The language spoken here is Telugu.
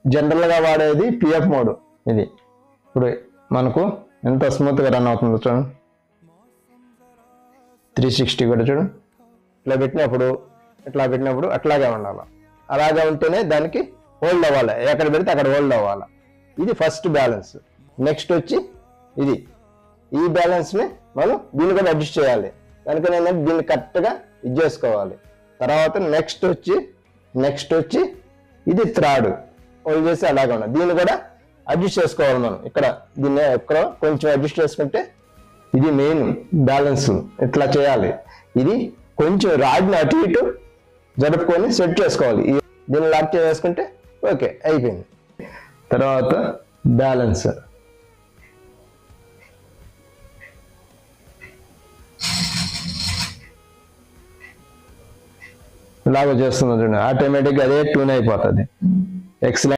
జనరల్గా వాడేది పిఎఫ్ మోడ్. ఇది ఇప్పుడు మనకు ఎంత స్మూత్గా రన్ అవుతుందో చూడండి. 360 కూడా చూడండి. ఇట్లా పెట్టినప్పుడు అట్లాగే ఉండాలి. అలాగే ఉంటేనే దానికి హోల్డ్ అవ్వాలి. ఎక్కడ పెడితే అక్కడ హోల్డ్ అవ్వాలి. ఇది ఫస్ట్ బ్యాలెన్స్. నెక్స్ట్ వచ్చి ఇది, ఈ బ్యాలెన్స్ని మనం దీన్ని కూడా అడ్జస్ట్ చేయాలి. దానికని ఏంటంటే దీన్ని కరెక్ట్గా ఇది చేసుకోవాలి. తర్వాత నెక్స్ట్ వచ్చి ఇది థర్డ్ హోల్డ్ చేసి అలాగే ఉండాలి. దీన్ని కూడా అడ్జస్ట్ చేసుకోవాలి మనం. ఇక్కడ దీన్ని ఎక్కడ కొంచెం అడ్జస్ట్ చేసుకుంటే ఇది మెయిన్ బ్యాలెన్స్. ఇట్లా చేయాలి. ఇది కొంచెం రాడ్ని అటు ఇటు జరుపుకొని సెట్ చేసుకోవాలి. దీన్ని లాక్ చేసుకుంటే ఓకే అయిపోయింది. తర్వాత బ్యాలెన్స్ ఇలాగ చేస్తుంది చూడండి. ఆటోమేటిక్గా అదే ట్యూన్ అయిపోతుంది. ఎక్సలెంట్.